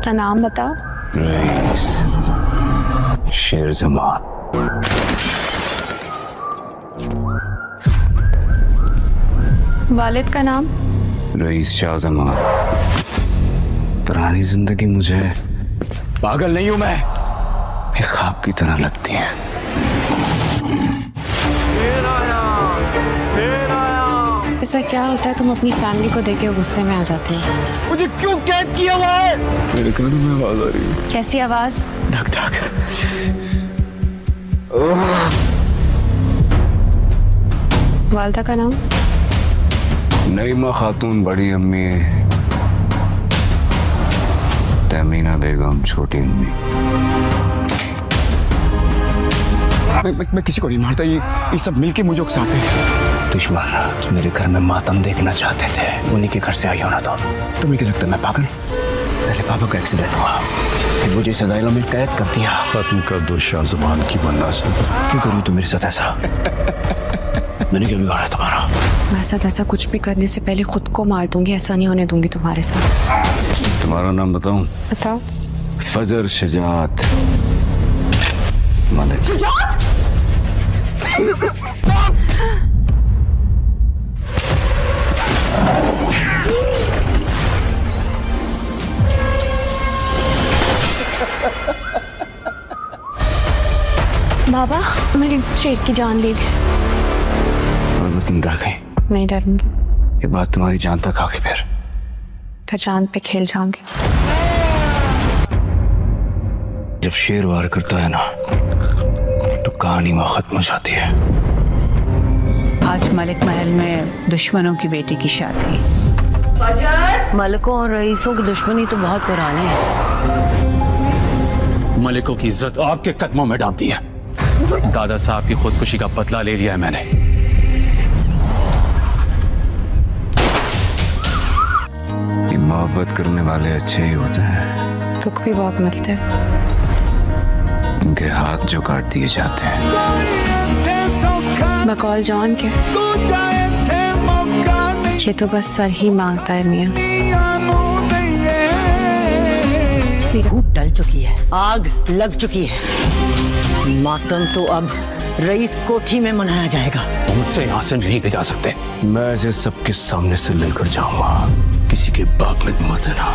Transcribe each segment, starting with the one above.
अपना नाम बताओ। रईस शेर जमान। वालिद का नाम? रईस शाह जमान। पुरानी जिंदगी मुझे पागल नहीं हूं मैं, एक ख्वाब की तरह लगती है। ऐसा क्या होता है तुम अपनी फैमिली को देख के गुस्से में आ जाते हो? मुझे क्यों कैद किया हुआ है? मेरे कानों में आवाज आ रही है। कैसी आवाज? धक धक। वालदा का नाम? नईमा खातून बड़ी अम्मी, तमीना बेगम छोटी अम्मी। मैं किसी को नहीं मारता, ये सब मिलके मुझे उकसाते हैं। दुश्मन मेरे घर में मातम देखना चाहते थे, उन्हीं के घर से आई होना। तो तुम्हें क्या लगता है मैं पागल? पहले पापा का एक्सीडेंट हुआ, फिर मुझे सजाइलों में कैद कर दिया। खत्म कर दो शाह ज़मान की मन्नत। क्यों करूँ तुम मेरे साथ ऐसा? मैंने क्या बिगाड़ा तुम्हारा? मैं साथ ऐसा कुछ भी करने से पहले खुद को मार दूंगी, ऐसा नहीं होने दूंगी तुम्हारे साथ। तुम्हारा नाम बताऊं? बताओ। फजर शुजात मलिक। शुजात? बाबा मेरी शेर की जान ले ली। अगर तुम डर गई? नहीं डरूंगी। ये बात तुम्हारी जान तक आ गई, फिर जान पे खेल जाऊंगी। जब शेर वार करता है ना तो कहानी वहां खत्म हो जाती है। आज मलिक महल में दुश्मनों की बेटी की शादी। फजर, मलिकों और रईसों की दुश्मनी तो बहुत पुरानी है। मलिकों की इज्जत आपके कदमों में डालती है। दादा साहब की खुदकुशी का बदला ले लिया है मैंने। ये मोहब्बत करने वाले अच्छे ही होते हैं, दुख भी बहुत मिलते हैं। उनके हाथ जो काट दिए जाते हैं। बकौल जॉन के ये तो बस सर ही मांगता है मियां। धूप डल चुकी है, आग लग चुकी है। मातम तो अब रईस कोठी में मनाया जाएगा। मुझसे यहाँ से नहीं ले जा सकते। मैं ऐसे सबके सामने से लेकर जाऊंगा, किसी के बाप में मत ना।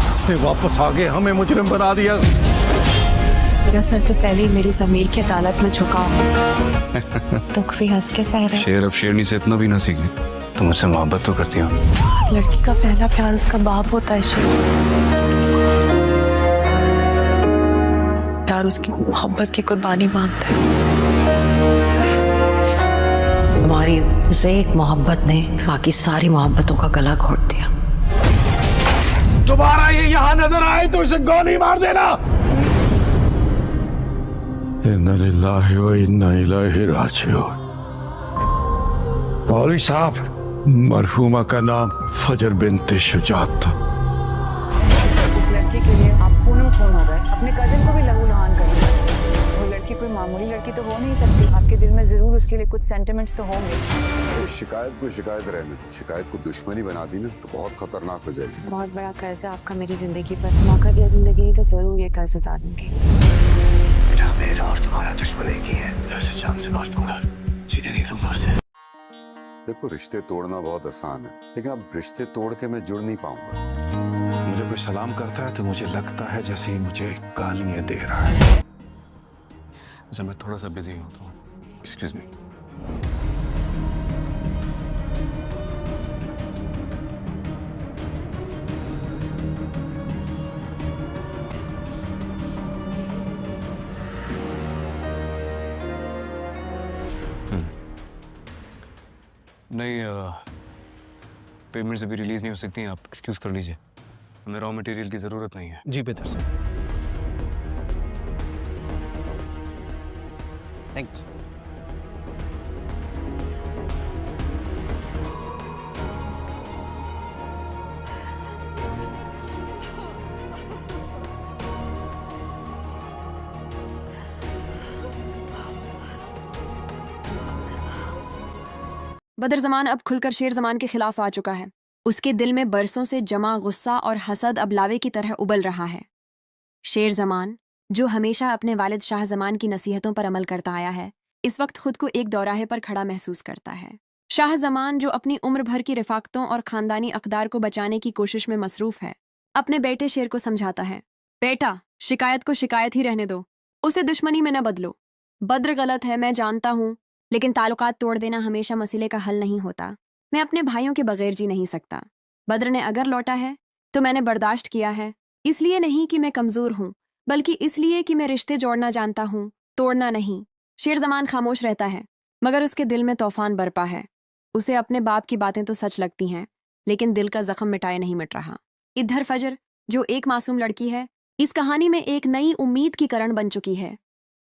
इसने वापस आगे हमें मुजरिम बना दिया। मेरा सर तो पहले ही मेरी ज़मीर की अदालत में झुका हुआ। दुख भी हंस के सह रहे। शेर अब शेरनी से इतना भी ना सीखे। तुम मुझसे मोहब्बत तो करती हो। लड़की का पहला प्यार उसका बाप होता है शेर। प्यार उसकी मोहब्बत की कुर्बानी मांगता है। हमारी उसे एक मोहब्बत ने बाकी सारी मोहब्बतों का गला घोट दिया। दोबारा ये यहाँ नजर आए तो इसे गोली मार देना। इन्ना लिल्लाहि व इन्ना इलैहि राजिऊन। मौलवी साहब, मरहूमा का नाम फजर बिन्त शुजात था। इस लड़की के लिए आप खून हो गए, अपने कजिन को भी लहूलुहान कर दिया। वो लड़की कोई मामूली लड़की तो हो नहीं सकती। आपके दिल में जरूर उसके लिए कुछ सेंटिमेंट्स तो होंगे। शिकायत को शिकायत रहने दो, शिकायत को दुश्मनी बना दी ना तो बहुत खतरनाक हो जाएगी। बहुत बड़ा कर्ज है आपका मेरी जिंदगी पर। मौका दिया जिंदगी तो जरूर ये कर्ज उतार दूंगी। बेटा मेरा और तुम्हारा दुश्मन एक ही है। ऐसे जान से मार दूंगा, सीधे नहीं दूंगा उसे। देखो रिश्ते तोड़ना बहुत आसान है, लेकिन अब रिश्ते तोड़ के मैं जुड़ नहीं पाऊंगा। मुझे कोई सलाम करता है तो मुझे लगता है जैसे ही मुझे गालियां दे रहा है। अच्छा मैं थोड़ा सा बिजी हूँ तो एक्सक्यूज मी। नहीं पेमेंट्स अभी रिलीज नहीं हो सकती हैं, आप एक्सक्यूज कर लीजिए। हमें रॉ मटेरियल की ज़रूरत नहीं है। जी बेहतर सर, थैंक्स। बदर जमान अब खुलकर शेर जमान के खिलाफ आ चुका है। उसके दिल में बरसों से जमा गुस्सा और हसद अब लावे की तरह उबल रहा है। शेर जमान, जो हमेशा अपने वालिद शाह जमान की नसीहतों पर अमल करता आया है, इस वक्त खुद को एक दौराहे पर खड़ा महसूस करता है। शाह जमान, जो अपनी उम्र भर की रिफाकतों और खानदानी अकदार को बचाने की कोशिश में मसरूफ है, अपने बेटे शेर को समझाता है, बेटा, शिकायत को शिकायत ही रहने दो, उसे दुश्मनी में न बदलो। बद्र गलत है, मैं जानता हूँ, लेकिन ताल्लुकात तोड़ देना हमेशा मसले का हल नहीं होता। मैं अपने भाइयों के बगैर जी नहीं सकता। बद्र ने अगर लौटा है तो मैंने बर्दाश्त किया है, इसलिए नहीं कि मैं कमज़ोर हूँ, बल्कि इसलिए कि मैं रिश्ते जोड़ना जानता हूँ, तोड़ना नहीं। शेर जमान खामोश रहता है, मगर उसके दिल में तूफान बरपा है। उसे अपने बाप की बातें तो सच लगती हैं, लेकिन दिल का जख्म मिटाए नहीं मिट रहा। इधर फजर, जो एक मासूम लड़की है, इस कहानी में एक नई उम्मीद की करण बन चुकी है।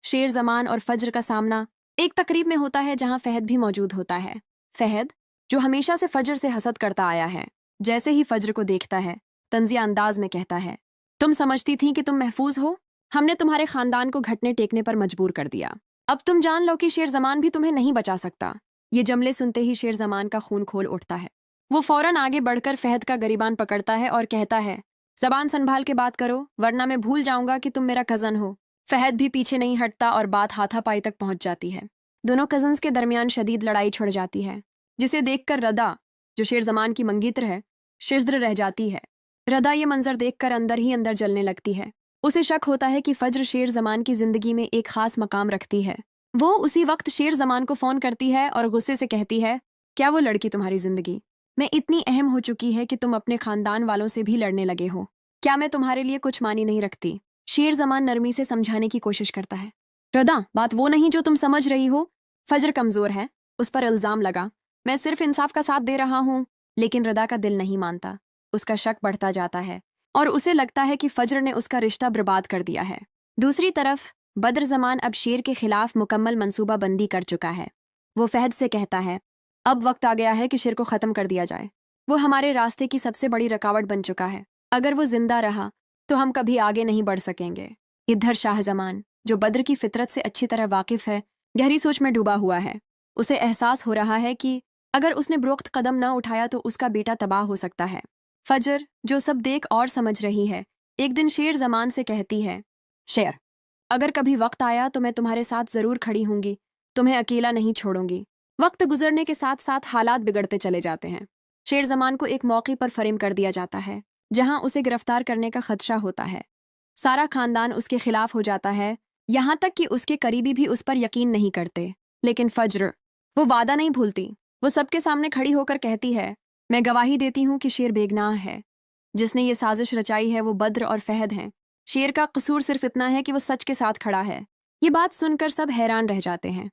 शेर जमान और फजर का सामना एक तकरीब में होता है जहां फहद भी मौजूद होता है। फहद, जो हमेशा से फजर से हसद करता आया है, जैसे ही फजर को देखता है तंजिया अंदाज में कहता है, तुम समझती थी कि तुम महफूज हो, हमने तुम्हारे खानदान को घटने टेकने पर मजबूर कर दिया। अब तुम जान लो कि शेर जमान भी तुम्हें नहीं बचा सकता। ये जमले सुनते ही शेर जमान का खून खोल उठता है। वो फौरन आगे बढ़कर फहद का गरिबान पकड़ता है और कहता है, जबान संभाल के बात करो, वरना मैं भूल जाऊंगा कि तुम मेरा कजन हो। फहद भी पीछे नहीं हटता और बात हाथापाई तक पहुंच जाती है। दोनों कजन्स के दरमियान शदीद लड़ाई छिड़ जाती है, जिसे देखकर रदा, जो शेर जमान की मंगीतर है, शिज्र रह जाती है। रदा ये मंजर देखकर अंदर ही अंदर जलने लगती है। उसे शक होता है कि फज्र शेर जमान की जिंदगी में एक खास मकाम रखती है। वो उसी वक्त शेर जमान को फोन करती है और गुस्से से कहती है, क्या वो लड़की तुम्हारी जिंदगी में इतनी अहम हो चुकी है कि तुम अपने खानदान वालों से भी लड़ने लगे हो? क्या मैं तुम्हारे लिए कुछ मानी नहीं रखती? शेर जमान नरमी से समझाने की कोशिश करता है। रदा, बात वो नहीं जो तुम समझ रही हो। फज्र कमजोर है, उस पर इल्जाम लगा, मैं सिर्फ इंसाफ का साथ दे रहा हूँ। लेकिन रदा का दिल नहीं मानता। उसका शक बढ़ता जाता है और उसे लगता है कि फज्र ने उसका रिश्ता बर्बाद कर दिया है। दूसरी तरफ बद्र जमान अब शेर के खिलाफ मुकम्मल मंसूबा बंदी कर चुका है। वो फहद से कहता है, अब वक्त आ गया है कि शेर को ख़त्म कर दिया जाए। वो हमारे रास्ते की सबसे बड़ी रुकावट बन चुका है। अगर वो जिंदा रहा तो हम कभी आगे नहीं बढ़ सकेंगे। इधर शाह जमान, जो बद्र की फितरत से अच्छी तरह वाकिफ है, गहरी सोच में डूबा हुआ है। उसे एहसास हो रहा है कि अगर उसने बुरुख्त कदम न उठाया तो उसका बेटा तबाह हो सकता है। फजर, जो सब देख और समझ रही है, एक दिन शेर जमान से कहती है, शेर, अगर कभी वक्त आया तो मैं तुम्हारे साथ जरूर खड़ी होंगी, तुम्हें अकेला नहीं छोड़ूंगी। वक्त गुजरने के साथ साथ हालात बिगड़ते चले जाते हैं। शेर जमान को एक मौके पर फरेम कर दिया जाता है जहां उसे गिरफ्तार करने का खदशा होता है। सारा खानदान उसके खिलाफ हो जाता है, यहाँ तक कि उसके करीबी भी उस पर यकीन नहीं करते। लेकिन फज्र, वो वादा नहीं भूलती। वो सबके सामने खड़ी होकर कहती है, मैं गवाही देती हूँ कि शेर बेगनाह है। जिसने ये साजिश रचाई है वो बद्र और फहद हैं। शेर का कसूर सिर्फ इतना है कि वो सच के साथ खड़ा है। ये बात सुनकर सब हैरान रह जाते हैं।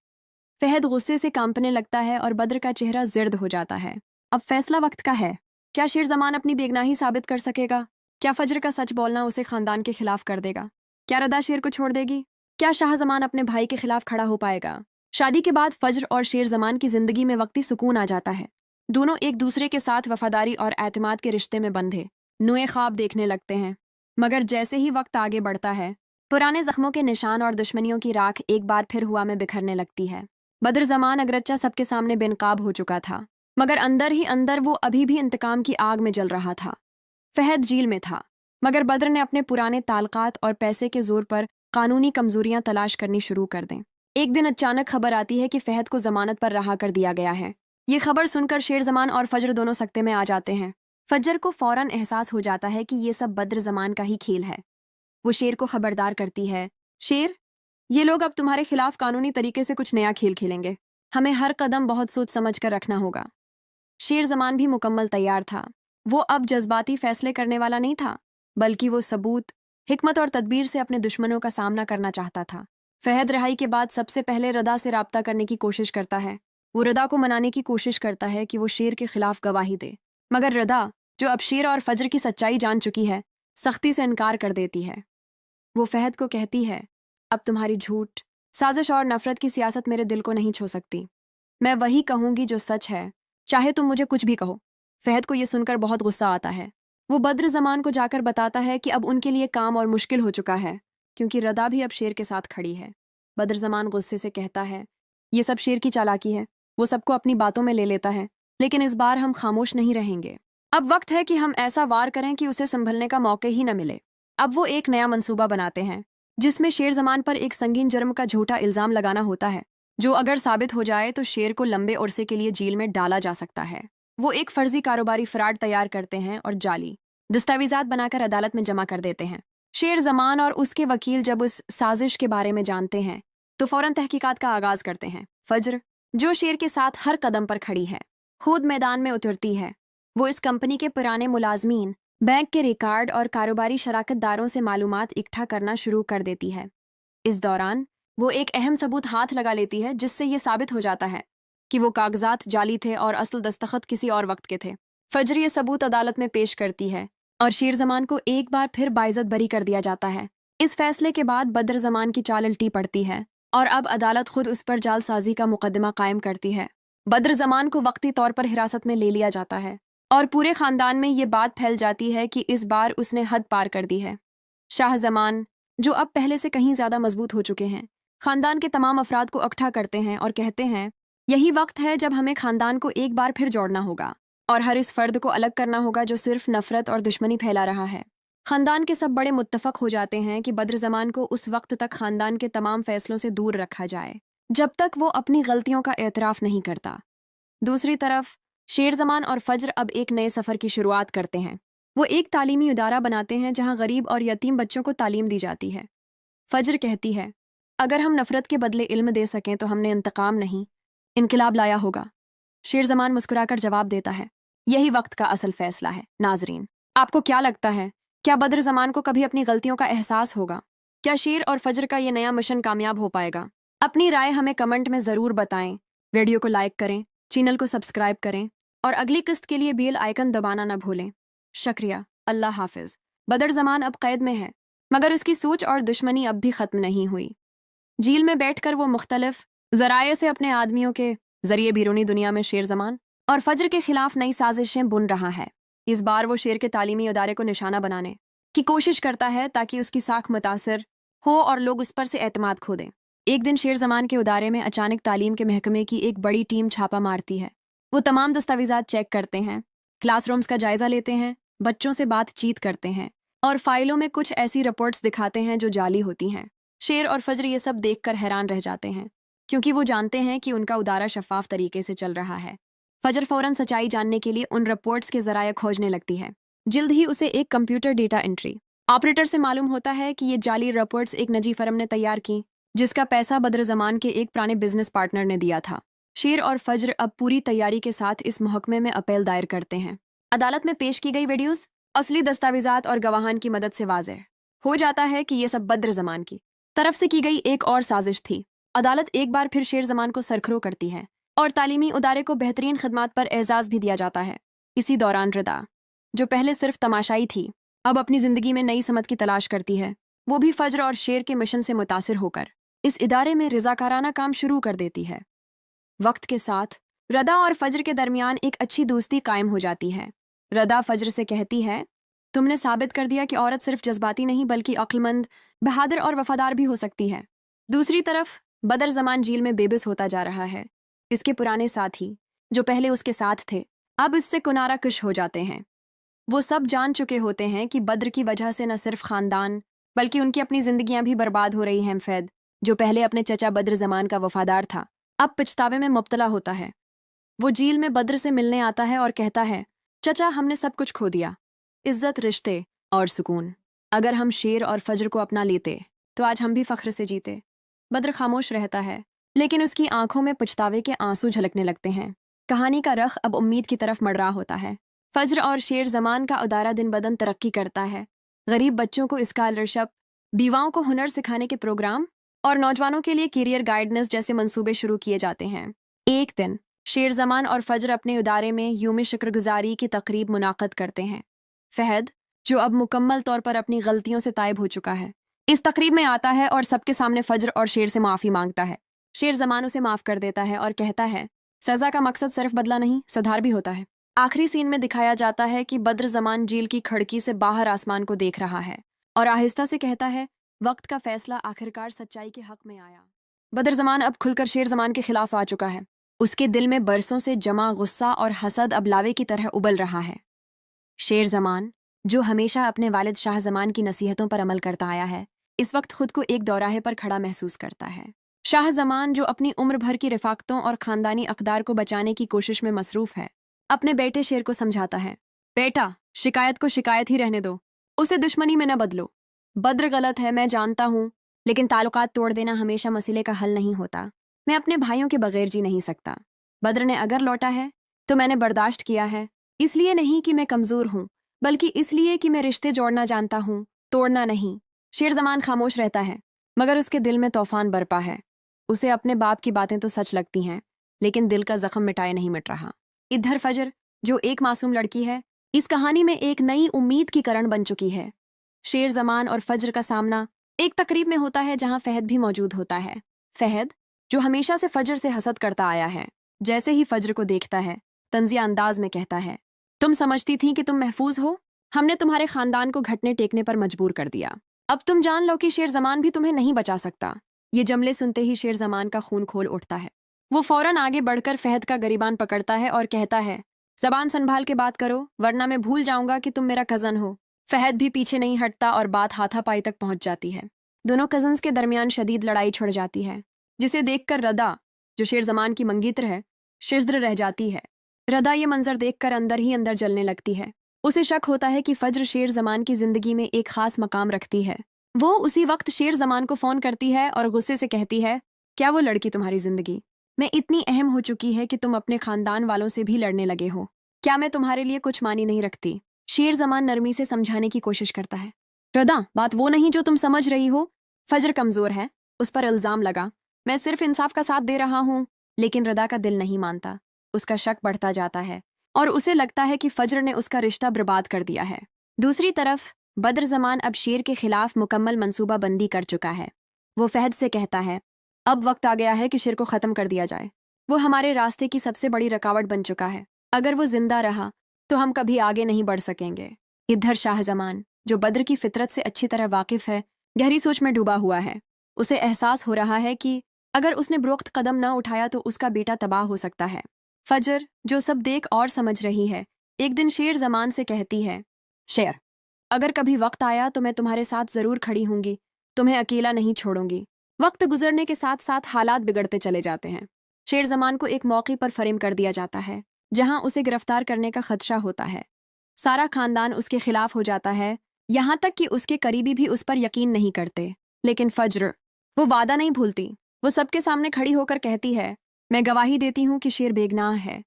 फहद गुस्से से कांपने लगता है और बद्र का चेहरा जिर्द हो जाता है। अब फैसला वक्त का है। क्या शेर जमान अपनी बेगनाही साबित कर सकेगा? क्या फज्र का सच बोलना उसे खानदान के खिलाफ कर देगा? क्या रदा शेर को छोड़ देगी? क्या शाह जमान अपने भाई के खिलाफ खड़ा हो पाएगा? शादी के बाद फज्र और शेर जमान की जिंदगी में वक्ती सुकून आ जाता है। दोनों एक दूसरे के साथ वफादारी और एतमाद के रिश्ते में बंधे नुए ख्वाब देखने लगते हैं। मगर जैसे ही वक्त आगे बढ़ता है, पुराने जख्मों के निशान और दुश्मनियों की राख एक बार फिर हुआ में बिखरने लगती है। बद्र जमान अगरच्चा सबके सामने बेनकाब हो चुका था, मगर अंदर ही अंदर वो अभी भी इंतकाम की आग में जल रहा था। फहद जेल में था, मगर बद्र ने अपने पुराने ताल्लुकात और पैसे के जोर पर कानूनी कमजोरियां तलाश करनी शुरू कर दें। एक दिन अचानक खबर आती है कि फहद को जमानत पर रहा कर दिया गया है। ये खबर सुनकर शेर जमान और फज्र दोनों सकते में आ जाते हैं। फज्र को फौरन एहसास हो जाता है कि ये सब बद्र जमान का ही खेल है। वो शेर को खबरदार करती है, शेर, ये लोग अब तुम्हारे खिलाफ कानूनी तरीके से कुछ नया खेल खेलेंगे। हमें हर कदम बहुत सोच समझ कर रखना होगा। शेर जमान भी मुकम्मल तैयार था। वो अब जज्बाती फैसले करने वाला नहीं था, बल्कि वो सबूत, हिकमत और तदबीर से अपने दुश्मनों का सामना करना चाहता था। फहद रिहाई के बाद सबसे पहले रदा से राब्ता करने की कोशिश करता है। वो रदा को मनाने की कोशिश करता है कि वो शेर के खिलाफ गवाही दे, मगर रदा, जो अब शेर और फज्र की सच्चाई जान चुकी है, सख्ती से इनकार कर देती है। वो फहद को कहती है, अब तुम्हारी झूठ, साजिश और नफरत की सियासत मेरे दिल को नहीं छू सकती। मैं वही कहूंगी जो सच है, चाहे तुम मुझे कुछ भी कहो। फहद को यह सुनकर बहुत गुस्सा आता है। वो बद्र जमान को जाकर बताता है कि अब उनके लिए काम और मुश्किल हो चुका है, क्योंकि रदा भी अब शेर के साथ खड़ी है। बद्र जमान गुस्से से कहता है, ये सब शेर की चालाकी है। वो सबको अपनी बातों में ले लेता है, लेकिन इस बार हम खामोश नहीं रहेंगे। अब वक्त है कि हम ऐसा वार करें कि उसे संभलने का मौका ही न मिले। अब वो एक नया मंसूबा बनाते हैं जिसमें शेर जमान पर एक संगीन जुर्म का झूठा इल्जाम लगाना होता है, जो अगर साबित हो जाए तो शेर को लंबे अरसे के लिए जेल में डाला जा सकता है। वो एक फर्जी कारोबारी फ्रॉड तैयार करते हैं और जाली दस्तावेजात बनाकर अदालत में जमा कर देते हैं। शेर जमान और उसके वकील जब उस साजिश के बारे में जानते हैं तो फौरन तहकीकात का आगाज करते हैं। फज्र, जो शेर के साथ हर कदम पर खड़ी है, खुद मैदान में उतरती है। वो इस कंपनी के पुराने मुलाजमीन, बैंक के रिकॉर्ड और कारोबारी शराकतदारों से मालूमात इकट्ठा करना शुरू कर देती है। इस दौरान वो एक अहम सबूत हाथ लगा लेती है जिससे ये साबित हो जाता है कि वो कागजात जाली थे और असल दस्तखत किसी और वक्त के थे। फज्र ये सबूत अदालत में पेश करती है और शेर जमान को एक बार फिर बाइज्जत बरी कर दिया जाता है। इस फैसले के बाद बद्र जमान की चाल उल्टी पड़ती है और अब अदालत खुद उस पर जालसाजी का मुकदमा कायम करती है। बद्र जमान को वक्ती तौर पर हिरासत में ले लिया जाता है और पूरे खानदान में ये बात फैल जाती है कि इस बार उसने हद पार कर दी है। शाह जमान, जो अब पहले से कहीं ज्यादा मजबूत हो चुके हैं, खानदान के तमाम अफराद को इकट्ठा करते हैं और कहते हैं, यही वक्त है जब हमें खानदान को एक बार फिर जोड़ना होगा और हर इस फर्द को अलग करना होगा जो सिर्फ नफरत और दुश्मनी फैला रहा है। खानदान के सब बड़े मुत्तफक हो जाते हैं कि बद्र जमान को उस वक्त तक खानदान के तमाम फैसलों से दूर रखा जाए जब तक वो अपनी गलतियों का एतराफ़ नहीं करता। दूसरी तरफ शेर जमान और फज्र अब एक नए सफ़र की शुरुआत करते हैं। वो एक तालीमी इदारा बनाते हैं जहाँ गरीब और यतीम बच्चों को तालीम दी जाती है। फज्र कहती है, अगर हम नफ़रत के बदले इल्म दे सकें तो हमने इंतकाम नहीं, इनकलाब लाया होगा। शेर जमान मुस्कुराकर जवाब देता है, यही वक्त का असल फैसला है। नाजरीन, आपको क्या लगता है, क्या बद्र जमान को कभी अपनी गलतियों का एहसास होगा? क्या शेर और फज्र का ये नया मिशन कामयाब हो पाएगा? अपनी राय हमें कमेंट में ज़रूर बताएं। वीडियो को लाइक करें, चैनल को सब्सक्राइब करें और अगली किस्त के लिए बेल आइकन दबाना न भूलें। शुक्रिया। अल्लाह हाफिज। बद्र जमान अब कैद में है, मगर उसकी सोच और दुश्मनी अब भी ख़त्म नहीं हुई। जेल में बैठकर वो मुख्तलिफ ज़राए से अपने आदमियों के जरिए बैरूनी दुनिया में शेर जमान और फज्र के खिलाफ नई साजिशें बुन रहा है। इस बार वो शेर के तालीमी इदारे को निशाना बनाने की कोशिश करता है ताकि उसकी साख मुतासर हो और लोग उस पर से एतमाद खो दें। एक दिन शेर जमान के इदारे में अचानक तालीम के महकमे की एक बड़ी टीम छापा मारती है। वो तमाम दस्तावेजात चेक करते हैं, क्लासरूम्स का जायजा लेते हैं, बच्चों से बातचीत करते हैं और फाइलों में कुछ ऐसी रिपोर्ट्स दिखाते हैं जो जाली होती हैं। शेर और फज्र ये सब देखकर हैरान रह जाते हैं क्योंकि वो जानते हैं कि उनका उदारा शफाफ तरीके से चल रहा है। फज्र फौरन सच्चाई जानने के लिए उन रिपोर्ट्स के जराये खोजने लगती है। जल्द ही उसे एक कंप्यूटर डेटा एंट्री ऑपरेटर से मालूम होता है कि ये जाली रिपोर्ट्स एक निजी फर्म ने तैयार की जिसका पैसा बद्र जमान के एक पुराने बिजनेस पार्टनर ने दिया था। शेर और फज्र अब पूरी तैयारी के साथ इस मुहकमे में अपील दायर करते हैं। अदालत में पेश की गई वीडियोस, असली दस्तावेजात और गवाहान की मदद से वाज़ेह हो जाता है कि ये सब बद्र जमान की तरफ से की गई एक और साजिश थी। अदालत एक बार फिर शेर जमान को सरखरो करती है और तालीमी उदारे को बेहतरीन खदमात पर एजाज़ भी दिया जाता है। इसी दौरान रिदा, जो पहले सिर्फ तमाशाई थी, अब अपनी ज़िंदगी में नई समत की तलाश करती है। वो भी फज्र और शेर के मिशन से मुतासिर होकर इस इदारे में रज़ाकाराना काम शुरू कर देती है। वक्त के साथ रदा और फज्र के दरमियान एक अच्छी दोस्ती कायम हो जाती है। रदा फज्र से कहती है, तुमने साबित कर दिया कि औरत सिर्फ जज्बाती नहीं बल्कि अक्लमंद, बहादुर और वफादार भी हो सकती है। दूसरी तरफ बद्र जमान जेल में बेबस होता जा रहा है। इसके पुराने साथी, जो पहले उसके साथ थे, अब इससे कुनारा कुश हो जाते हैं। वो सब जान चुके होते हैं कि बद्र की वजह से न सिर्फ खानदान बल्कि उनकी अपनी जिंदगियां भी बर्बाद हो रही हैं। फैद, जो पहले अपने चचा बद्र जमान का वफादार था, अब पछतावे में मुब्तला होता है। वो जेल में बद्र से मिलने आता है और कहता है, चचा हमने सब कुछ खो दिया, इज्जत, रिश्ते और सुकून। अगर हम शेर और फज्र को अपना लेते तो आज हम भी फख्र से जीते। बद्र खामोश रहता है, लेकिन उसकी आंखों में पछतावे के आंसू झलकने लगते हैं। कहानी का रख अब उम्मीद की तरफ मड़ रहा होता है। फज्र और शेर जमान का उदारा दिन बदन तरक्की करता है। गरीब बच्चों को स्कॉलरशिप, बीवाओं को हुनर सिखाने के प्रोग्राम और नौजवानों के लिए करियर गाइडेंस जैसे मंसूबे शुरू किए जाते हैं। एक दिन शेर जमान और फज्र अपने उदारे में यूम शुक्रगुजारी की तकरीब मुनाक़द करते हैं। फहद, जो अब मुकम्मल तौर पर अपनी गलतियों से तायब हो चुका है, इस तकरीब में आता है और सबके सामने फज्र और शेर से माफ़ी मांगता है। शेर जमान उसे माफ़ कर देता है और कहता है, सज़ा का मकसद सिर्फ बदला नहीं, सुधार भी होता है। आखिरी सीन में दिखाया जाता है कि बद्र जमान जेल की खिड़की से बाहर आसमान को देख रहा है और आहिस्ता से कहता है, वक्त का फैसला आखिरकार सच्चाई के हक में आया। बद्र जमान अब खुलकर शेर जमान के खिलाफ आ चुका है। उसके दिल में बरसों से जमा गुस्सा और हसद अब लावे की तरह उबल रहा है। शेर जमान, जो हमेशा अपने वालिद शाह जमान की नसीहतों पर अमल करता आया है, इस वक्त खुद को एक दौराहे पर खड़ा महसूस करता है। शाह जमान, जो अपनी उम्र भर की रिफाकतों और खानदानी अकदार को बचाने की कोशिश में मसरूफ है, अपने बेटे शेर को समझाता है, बेटा, शिकायत को शिकायत ही रहने दो, उसे दुश्मनी में न बदलो। बद्र गलत है, मैं जानता हूँ, लेकिन ताल्लुकात तोड़ देना हमेशा मसले का हल नहीं होता। मैं अपने भाइयों के बगैर जी नहीं सकता। बद्र ने अगर लौटा है तो मैंने बर्दाश्त किया है, इसलिए नहीं कि मैं कमज़ोर हूँ, बल्कि इसलिए कि मैं रिश्ते जोड़ना जानता हूँ, तोड़ना नहीं। शेर जमान खामोश रहता है, मगर उसके दिल में तूफान बरपा है। उसे अपने बाप की बातें तो सच लगती हैं, लेकिन दिल का जख्म मिटाए नहीं मिट रहा। इधर फजर, जो एक मासूम लड़की है, इस कहानी में एक नई उम्मीद की करण बन चुकी है। शेर जमान और फजर का सामना एक तकरीब में होता है जहां फहद भी मौजूद होता है। फहद, जो हमेशा से फजर से हसद करता आया है, जैसे ही फजर को देखता है तंजिया अंदाज में कहता है, तुम समझती थी कि तुम महफूज हो, हमने तुम्हारे खानदान को घटने टेकने पर मजबूर कर दिया। अब तुम जान लो कि शेर जमान भी तुम्हें नहीं बचा सकता। ये जमले सुनते ही शेर जमान का खून खोल उठता है। वो फौरन आगे बढ़कर फहद का गरिबान पकड़ता है और कहता है, जबान संभाल के बात करो, वरना मैं भूल जाऊंगा कि तुम मेरा कजन हो। फहद भी पीछे नहीं हटता और बात हाथापाई तक पहुंच जाती है। दोनों कजन्स के दरमियान शदीद लड़ाई छिड़ जाती है, जिसे देखकर रदा, जो शेर जमान की मंगीतर है, शिज्र रह जाती है। रदा ये मंजर देखकर अंदर ही अंदर जलने लगती है। उसे शक होता है कि फज्र शेर जमान की जिंदगी में एक खास मकाम रखती है। वो उसी वक्त शेर जमान को फोन करती है और गुस्से से कहती है, क्या वो लड़की तुम्हारी जिंदगी में इतनी अहम हो चुकी है कि तुम अपने खानदान वालों से भी लड़ने लगे हो? क्या मैं तुम्हारे लिए कुछ मानी नहीं रखती? शेर जमान नरमी से समझाने की कोशिश करता है। रदा, बात वो नहीं जो तुम समझ रही हो। फज्र कमजोर है, उस पर इल्जाम लगा, मैं सिर्फ इंसाफ का साथ दे रहा हूँ। लेकिन रदा का दिल नहीं मानता। उसका शक बढ़ता जाता है और उसे लगता है कि फज्र ने उसका रिश्ता बर्बाद कर दिया है। दूसरी तरफ बद्र जमान अब शेर के खिलाफ मुकम्मल मंसूबा बंदी कर चुका है। वो फहद से कहता है, अब वक्त आ गया है कि शेर को ख़त्म कर दिया जाए। वो हमारे रास्ते की सबसे बड़ी रुकावट बन चुका है। अगर वो जिंदा रहा तो हम कभी आगे नहीं बढ़ सकेंगे। इधर शाह जमान, जो बद्र की फितरत से अच्छी तरह वाकिफ है, गहरी सोच में डूबा हुआ है। उसे एहसास हो रहा है कि अगर उसने बुरुख्त कदम न उठाया तो उसका बेटा तबाह हो सकता है। फजर, जो सब देख और समझ रही है, एक दिन शेर जमान से कहती है, शेर, अगर कभी वक्त आया तो मैं तुम्हारे साथ जरूर खड़ी होंगी, तुम्हें अकेला नहीं छोड़ूंगी। वक्त गुजरने के साथ साथ हालात बिगड़ते चले जाते हैं। शेर जमान को एक मौके पर फरेम कर दिया जाता है जहां उसे गिरफ्तार करने का खदशा होता है। सारा खानदान उसके खिलाफ हो जाता है, यहाँ तक कि उसके करीबी भी उस पर यकीन नहीं करते। लेकिन फज्र, वो वादा नहीं भूलती। वो सबके सामने खड़ी होकर कहती है, मैं गवाही देती हूँ कि शेर बेगनाह है।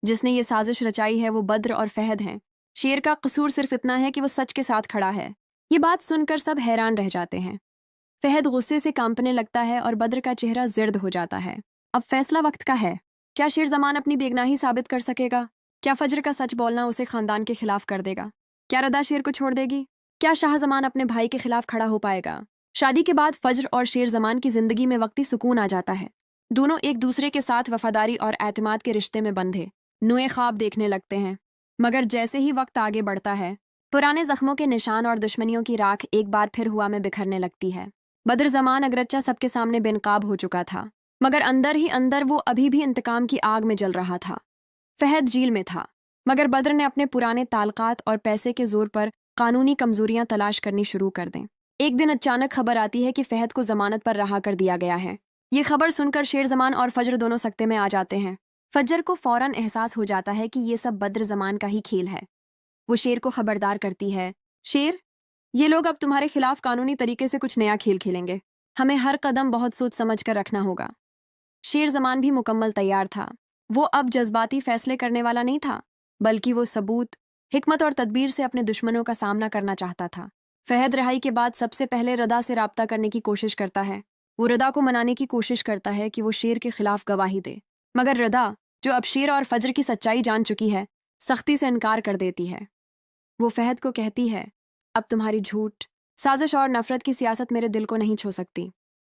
जिसने ये साजिश रचाई है वो बद्र और फहद हैं। शेर का कसूर सिर्फ इतना है कि वो सच के साथ खड़ा है। ये बात सुनकर सब हैरान रह जाते हैं। फहद गुस्से से कांपने लगता है और बद्र का चेहरा जिर्द हो जाता है। अब फैसला वक्त का है। क्या शेर जमान अपनी बेगनाही साबित कर सकेगा? क्या फज्र का सच बोलना उसे खानदान के खिलाफ कर देगा? क्या रदा शेर को छोड़ देगी? क्या शाह जमान अपने भाई के खिलाफ खड़ा हो पाएगा? शादी के बाद फज्र और शेर जमान की जिंदगी में वक्ती सुकून आ जाता है। दोनों एक दूसरे के साथ वफादारी और एतमाद के रिश्ते में बंधे नुए ख्वाब देखने लगते हैं। मगर जैसे ही वक्त आगे बढ़ता है, पुराने जख्मों के निशान और दुश्मनियों की राख एक बार फिर हुआ में बिखरने लगती है। बद्र जमान अगरच्चा सबके सामने बेनकाब हो चुका था, मगर अंदर ही अंदर वो अभी भी इंतकाम की आग में जल रहा था। फहद जेल में था, मगर बद्र ने अपने पुराने ताल्लुकात और पैसे के जोर पर कानूनी कमजोरियां तलाश करनी शुरू कर दें। एक दिन अचानक खबर आती है कि फहद को जमानत पर रहा कर दिया गया है। ये खबर सुनकर शेर जमान और फज्र दोनों सकते में आ जाते हैं। फज्र को फौरन एहसास हो जाता है कि ये सब बद्र जमान का ही खेल है। वो शेर को खबरदार करती है, शेर, ये लोग अब तुम्हारे खिलाफ कानूनी तरीके से कुछ नया खेल खेलेंगे। हमें हर कदम बहुत सोच समझ कर रखना होगा। शेर जमान भी मुकम्मल तैयार था। वो अब जज्बाती फैसले करने वाला नहीं था, बल्कि वो सबूत, हिकमत और तदबीर से अपने दुश्मनों का सामना करना चाहता था। फहद रिहाई के बाद सबसे पहले रदा से राब्ता करने की कोशिश करता है। वो रदा को मनाने की कोशिश करता है कि वो शेर के खिलाफ गवाही दे, मगर रदा, जो अब शेर और फज्र की सच्चाई जान चुकी है, सख्ती से इनकार कर देती है। वो फहद को कहती है, अब तुम्हारी झूठ, साजिश और नफरत की सियासत मेरे दिल को नहीं छू सकती।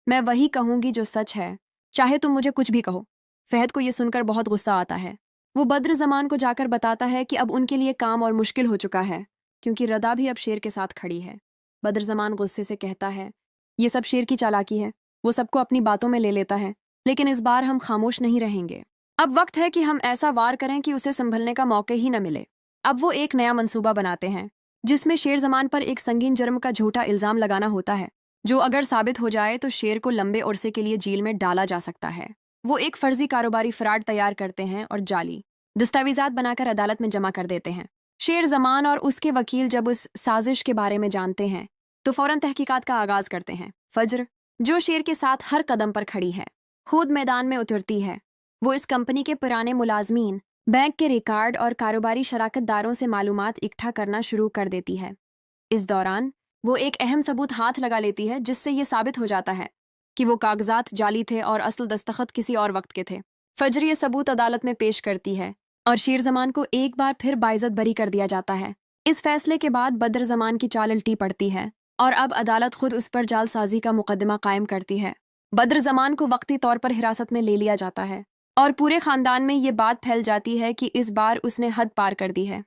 मैं वही कहूंगी जो सच है, चाहे तुम मुझे कुछ भी कहो। फहद को यह सुनकर बहुत गुस्सा आता है। वो बद्र जमान को जाकर बताता है कि अब उनके लिए काम और मुश्किल हो चुका है, क्योंकि रदा भी अब शेर के साथ खड़ी है। बद्र जमान गुस्से से कहता है, ये सब शेर की चालाकी है। वो सबको अपनी बातों में ले लेता है, लेकिन इस बार हम खामोश नहीं रहेंगे। अब वक्त है कि हम ऐसा वार करें कि उसे संभलने का मौका ही न मिले। अब वो एक नया मंसूबा बनाते हैं जिसमें शेर जमान पर एक संगीन जुर्म का झूठा इल्जाम लगाना होता है, जो अगर साबित हो जाए तो शेर को लंबे अरसे के लिए जेल में डाला जा सकता है। वो एक फर्जी कारोबारी फ्रॉड तैयार करते हैं और जाली दस्तावेजात बनाकर अदालत में जमा कर देते हैं। शेर जमान और उसके वकील जब उस साजिश के बारे में जानते हैं तो फौरन तहकीकात का आगाज करते हैं। फज्र, जो शेर के साथ हर कदम पर खड़ी है, खुद मैदान में उतरती है। वो इस कंपनी के पुराने मुलाजमीन, बैंक के रिकॉर्ड और कारोबारी शराकतदारों से मालूमात इकट्ठा करना शुरू कर देती है। इस दौरान वो एक अहम सबूत हाथ लगा लेती है जिससे ये साबित हो जाता है कि वो कागजात जाली थे और असल दस्तखत किसी और वक्त के थे। फज्र ये सबूत अदालत में पेश करती है और शेर जमान को एक बार फिर बाइज्जत बरी कर दिया जाता है। इस फैसले के बाद बद्र जमान की चाल उल्टी पड़ती है और अब अदालत खुद उस पर जालसाजी का मुकदमा कायम करती है। बद्र जमान को वक्ती तौर पर हिरासत में ले लिया जाता है और पूरे खानदान में ये बात फैल जाती है कि इस बार उसने हद पार कर दी है।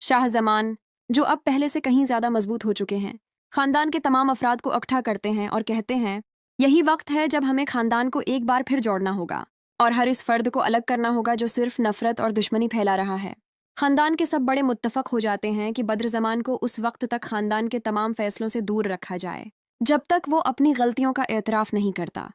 शाह जमान, जो अब पहले से कहीं ज्यादा मजबूत हो चुके हैं, खानदान के तमाम अफराद को इकट्ठा करते हैं और कहते हैं, यही वक्त है जब हमें खानदान को एक बार फिर जोड़ना होगा और हर इस फर्द को अलग करना होगा जो सिर्फ नफरत और दुश्मनी फैला रहा है। खानदान के सब बड़े मुत्तफक हो जाते हैं कि बद्र जमान को उस वक्त तक खानदान के तमाम फैसलों से दूर रखा जाए जब तक वो अपनी गलतियों का एतराफ़ नहीं करता।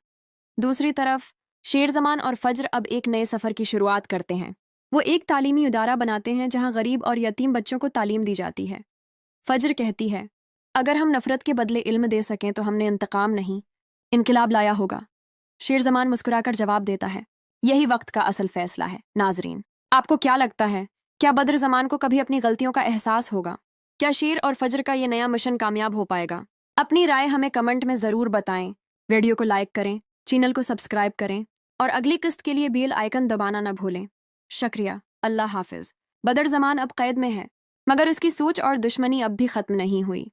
दूसरी तरफ शेर जमान और फज्र अब एक नए सफ़र की शुरुआत करते हैं। वो एक तालीमी इदारा बनाते हैं जहाँ गरीब और यतीम बच्चों को तालीम दी जाती है। फज्र कहती है, अगर हम नफ़रत के बदले इल्म दे सकें तो हमने इंतकाम नहीं, इनकलाब लाया होगा। शेर जमान मुस्कुराकर जवाब देता है, यही वक्त का असल फैसला है। नाजरीन, आपको क्या लगता है, क्या बद्र जमान को कभी अपनी गलतियों का एहसास होगा? क्या शेर और फज्र का ये नया मिशन कामयाब हो पाएगा? अपनी राय हमें कमेंट में ज़रूर बताएं। वीडियो को लाइक करें, चैनल को सब्सक्राइब करें और अगली किस्त के लिए बेल आइकन दबाना न भूलें। शुक्रिया। अल्लाह हाफिज। बद्र जमान अब कैद में है, मगर उसकी सोच और दुश्मनी अब भी ख़त्म नहीं हुई।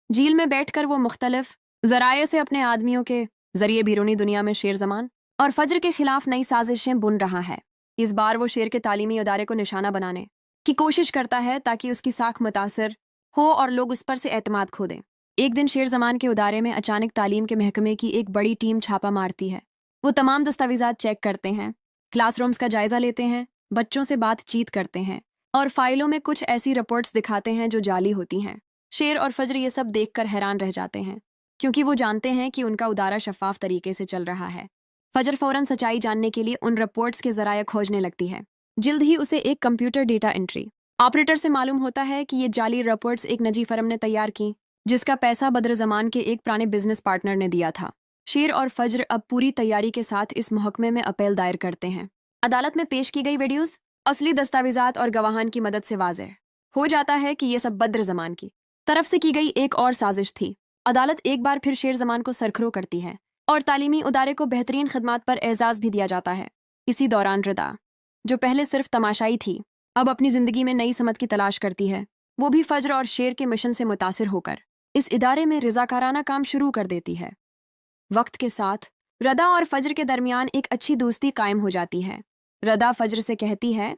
जेल में बैठकर वो मुख्तलिफ ज़राए से अपने आदमियों के जरिए बैरूनी दुनिया में शेर जमान और फज्र के खिलाफ नई साजिशें बुन रहा है। इस बार वो शेर के तालीमी इदारे को निशाना बनाने की कोशिश करता है ताकि उसकी साख मुतासर हो और लोग उस पर से एतमाद खो दें। एक दिन शेर जमान के इदारे में अचानक तालीम के महकमे की एक बड़ी टीम छापा मारती है। वो तमाम दस्तावेजात चेक करते हैं, क्लासरूम्स का जायजा लेते हैं, बच्चों से बातचीत करते हैं और फाइलों में कुछ ऐसी रिपोर्ट्स दिखाते हैं जो जाली होती हैं। शेर और फज्र ये सब देखकर हैरान रह जाते हैं क्योंकि वो जानते हैं कि उनका उदारा शफाफ तरीके से चल रहा है। फज्र फौरन सच्चाई जानने के लिए उन रिपोर्ट्स के जराये खोजने लगती है। जल्द ही उसे एक कंप्यूटर डेटा एंट्री ऑपरेटर से मालूम होता है कि ये जाली रिपोर्ट्स एक निजी फर्म ने तैयार की जिसका पैसा बद्र जमान के एक पुराने बिजनेस पार्टनर ने दिया था। शेर और फज्र अब पूरी तैयारी के साथ इस महकमे में अपील दायर करते हैं। अदालत में पेश की गई वीडियोस, असली दस्तावेजात और गवाहान की मदद से वाज़ेह हो जाता है कि ये सब बद्र जमान की तरफ से की गई एक और साजिश थी। अदालत एक बार फिर शेर जमान को सरखरो करती है और तालीमी इदारे को बेहतरीन खदमात पर एजाज भी दिया जाता है। इसी दौरान रिदा, जो पहले सिर्फ तमाशाई थी, अब अपनी जिंदगी में नई समत की तलाश करती है। वो भी फज्र और शेर के मिशन से मुतासिर होकर इस इदारे में रजाकाराना काम शुरू कर देती है। वक्त के साथ रदा और फज्र के दरमियान एक अच्छी दोस्ती कायम हो जाती है। रदा फज्र से कहती है,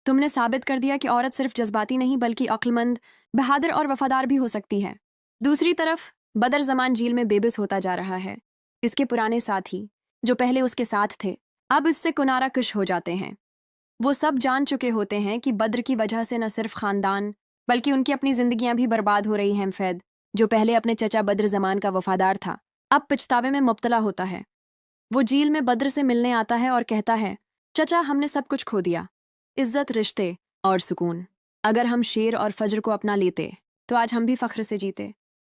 तुमने साबित कर दिया कि औरत सिर्फ जज्बाती नहीं बल्कि अक्लमंद, बहादुर और वफादार भी हो सकती है। दूसरी तरफ बद्र जमान जेल में बेबस होता जा रहा है। इसके पुराने साथी जो पहले उसके साथ थे अब इससे कुनारा कुश हो जाते हैं। वो सब जान चुके होते हैं कि बद्र की वजह से न सिर्फ खानदान बल्कि उनकी अपनी जिंदगियां भी बर्बाद हो रही हैं। फैद, जो पहले अपने चचा बद्र जमान का वफादार था, अब पछतावे में मुब्तला होता है। वो जेल में बद्र से मिलने आता है और कहता है, चचा हमने सब कुछ खो दिया, इज्जत, रिश्ते और सुकून। अगर हम शेर और फज्र को अपना लेते तो आज हम भी फख्र से जीते।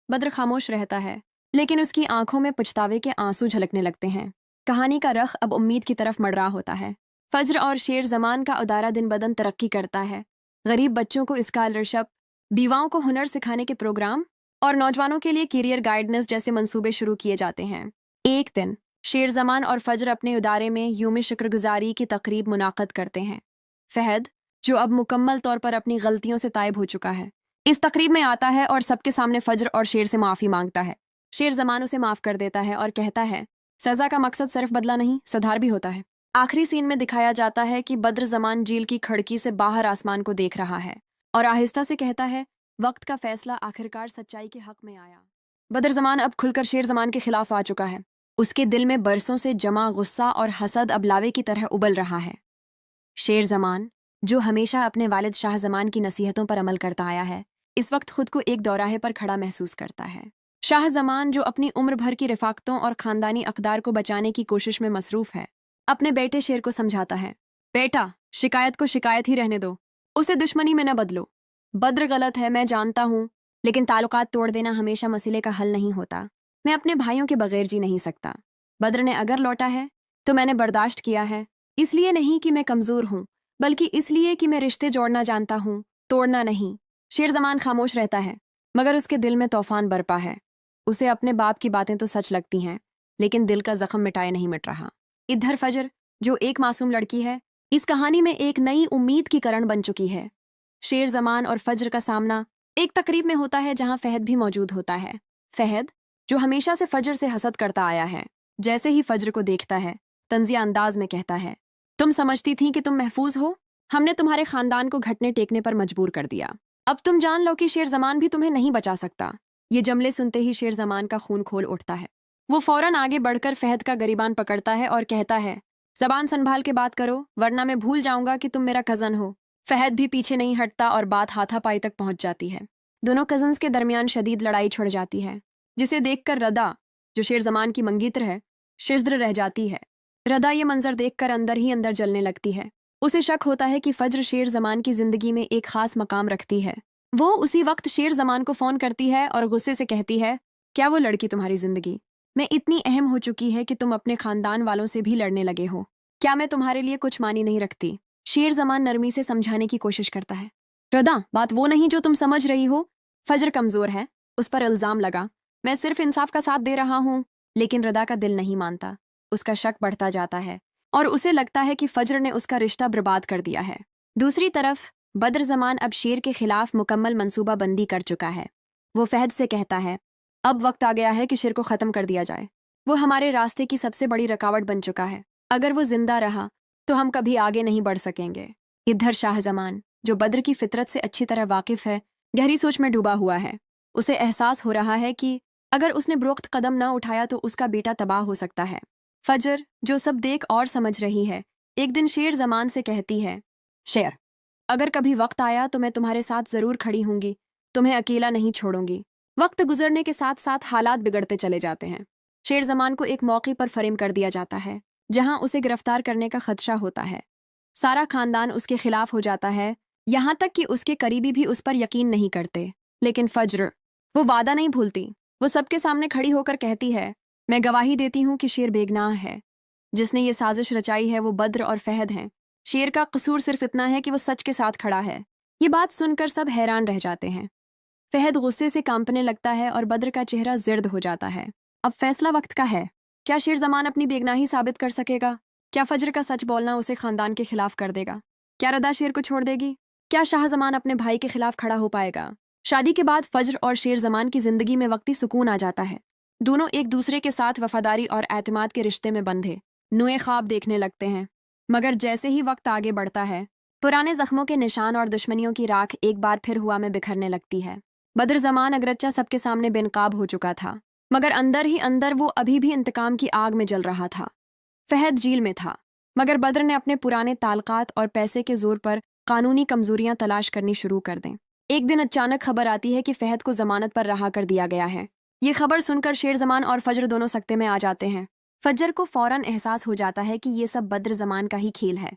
बद्र खामोश रहता है लेकिन उसकी आंखों में पछतावे के आंसू झलकने लगते हैं। कहानी का रख अब उम्मीद की तरफ मड़ रहा होता है। फज्र और शेर जमान का उदारा दिन बदन तरक्की करता है। गरीब बच्चों को स्कॉलरशिप, बीवाओं को हुनर सिखाने के प्रोग्राम और नौजवानों के लिए करियर गाइडेंस जैसे मंसूबे शुरू किए जाते हैं। एक दिन शेर जमान और फज्र अपने उदारे में यूम शुक्रगुजारी की तकरीब मुनाक़द करते हैं। फहद, जो अब मुकम्मल तौर पर अपनी गलतियों से तायब हो चुका है, इस तकरीब में आता है और सबके सामने फज्र और शेर से माफ़ी मांगता है। शेर जमान उसे माफ़ कर देता है और कहता है, सज़ा का मकसद सिर्फ बदला नहीं, सुधार भी होता है। आखिरी सीन में दिखाया जाता है कि बद्र जमान जेल की खिड़की से बाहर आसमान को देख रहा है और आहिस्ता से कहता है, वक्त का फैसला आखिरकार सच्चाई के हक में आया। बद्र जमान अब खुलकर शेर जमान के खिलाफ आ चुका है। उसके दिल में बरसों से जमा गुस्सा और हसद अब लावे की तरह उबल रहा है। शेर जमान, जो हमेशा अपने वालिद शाहजमान की नसीहतों पर अमल करता आया है, इस वक्त खुद को एक दौराहे पर खड़ा महसूस करता है। शाहजमान, जो अपनी उम्र भर की रिफाकतों और खानदानी अकदार को बचाने की कोशिश में मसरूफ है, अपने बेटे शेर को समझाता है, बेटा, शिकायत को शिकायत ही रहने दो, उसे दुश्मनी में न बदलो। बद्र गलत है, मैं जानता हूँ, लेकिन ताल्लुकात तोड़ देना हमेशा मसले का हल नहीं होता। मैं अपने भाइयों के बगैर जी नहीं सकता। बद्र ने अगर लौटा है तो मैंने बर्दाश्त किया है, इसलिए नहीं कि मैं कमज़ोर हूँ, बल्कि इसलिए कि मैं रिश्ते जोड़ना जानता हूँ, तोड़ना नहीं। शेर ज़मान खामोश रहता है, मगर उसके दिल में तूफान बरपा है। उसे अपने बाप की बातें तो सच लगती हैं, लेकिन दिल का जख्म मिटाए नहीं मिट रहा। इधर फजर, जो एक मासूम लड़की है, इस कहानी में एक नई उम्मीद की करण बन चुकी है। शेर ज़मान और फजर का सामना एक तकरीब में होता है जहां फहद भी मौजूद होता है। फहद, जो हमेशा से फजर से हसद करता आया है, जैसे ही फजर को देखता है तंजिया अंदाज में कहता है, तुम समझती थी कि तुम महफूज हो, हमने तुम्हारे खानदान को घटने टेकने पर मजबूर कर दिया। अब तुम जान लो कि शेर ज़मान भी तुम्हें नहीं बचा सकता। ये जमले सुनते ही शेर ज़मान का खून खोल उठता है। वो फौरन आगे बढ़कर फहद का गरिबान पकड़ता है और कहता है, ज़बान संभाल के बात करो, वरना मैं भूल जाऊंगा कि तुम मेरा कज़न हो। फहद भी पीछे नहीं हटता और बात हाथापाई तक पहुंच जाती है। दोनों कज़न्स के दरमियान शदीद लड़ाई छिड़ जाती है, जिसे देखकर रदा, जो शेर ज़मान की मंगीतर है, शिज्र रह जाती है। रदा ये मंजर देखकर अंदर ही अंदर जलने लगती है। उसे शक होता है कि फज्र शेर ज़मान की जिंदगी में एक खास मकाम रखती है। वो उसी वक्त शेर ज़मान को फ़ोन करती है और गुस्से से कहती है, क्या वो लड़की तुम्हारी जिंदगी में इतनी अहम हो चुकी है कि तुम अपने खानदान वालों से भी लड़ने लगे हो? क्या मैं तुम्हारे लिए कुछ मानी नहीं रखती? शेर ज़मान नरमी से समझाने की कोशिश करता है। रदा, बात वो नहीं जो तुम समझ रही हो। फज्र कमज़ोर है, उस पर इल्ज़ाम लगा, मैं सिर्फ इंसाफ का साथ दे रहा हूँ। लेकिन रदा का दिल नहीं मानता। उसका शक बढ़ता जाता है और उसे लगता है कि फज्र ने उसका रिश्ता बर्बाद कर दिया है। दूसरी तरफ बद्र ज़मान अब शेर के खिलाफ मुकम्मल मंसूबा बंदी कर चुका है। वो फहद से कहता है, अब वक्त आ गया है कि शेर को ख़त्म कर दिया जाए। वो हमारे रास्ते की सबसे बड़ी रुकावट बन चुका है। अगर वो जिंदा रहा तो हम कभी आगे नहीं बढ़ सकेंगे। इधर शाहजमान, जो बद्र की फितरत से अच्छी तरह वाकिफ़ है, गहरी सोच में डूबा हुआ है। उसे एहसास हो रहा है कि अगर उसने बुरुख्त कदम न उठाया तो उसका बेटा तबाह हो सकता है। फजर, जो सब देख और समझ रही है, एक दिन शेर ज़मान से कहती है, शेर, अगर कभी वक्त आया तो मैं तुम्हारे साथ ज़रूर खड़ी हूँगी, तुम्हें अकेला नहीं छोड़ूंगी। वक्त गुजरने के साथ साथ हालात बिगड़ते चले जाते हैं। शेर ज़मान को एक मौके पर फरेम कर दिया जाता है जहां उसे गिरफ्तार करने का खदशा होता है। सारा खानदान उसके खिलाफ हो जाता है, यहाँ तक कि उसके करीबी भी उस पर यकीन नहीं करते। लेकिन फज्र, वो वादा नहीं भूलती। वो सबके सामने खड़ी होकर कहती है, मैं गवाही देती हूँ कि शेर बेगनाह है। जिसने ये साजिश रचाई है वो बद्र और फहद हैं। शेर का कसूर सिर्फ इतना है कि वो सच के साथ खड़ा है। ये बात सुनकर सब हैरान रह जाते हैं। फहद गुस्से से कांपने लगता है और बद्र का चेहरा जिर्द हो जाता है। अब फैसला वक्त का है। क्या शेर ज़मान अपनी बेगनाही साबित कर सकेगा? क्या फज्र का सच बोलना उसे खानदान के खिलाफ कर देगा? क्या रदा शेर को छोड़ देगी? क्या शाहजमान अपने भाई के खिलाफ खड़ा हो पाएगा? शादी के बाद फज्र और शेर ज़मान की जिंदगी में वक्ती सुकून आ जाता है। दोनों एक दूसरे के साथ वफादारी और एतमाद के रिश्ते में बंधे नुए ख्वाब देखने लगते हैं। मगर जैसे ही वक्त आगे बढ़ता है, पुराने जख्मों के निशान और दुश्मनियों की राख एक बार फिर हुआ में बिखरने लगती है। बद्र ज़मान अगरच्चा सबके सामने बेनकाब हो चुका था, मगर अंदर ही अंदर वो अभी भी इंतकाम की आग में जल रहा था। फहद जेल में था, मगर बद्र ने अपने पुराने ताल्लुकात और पैसे के जोर पर कानूनी कमजोरियां तलाश करनी शुरू कर दें। एक दिन अचानक खबर आती है कि फहद को जमानत पर रहा कर दिया गया है। ये खबर सुनकर शेर ज़मान और फज्र दोनों सकते में आ जाते हैं। फज्र को फौरन एहसास हो जाता है कि ये सब बद्र ज़मान का ही खेल है।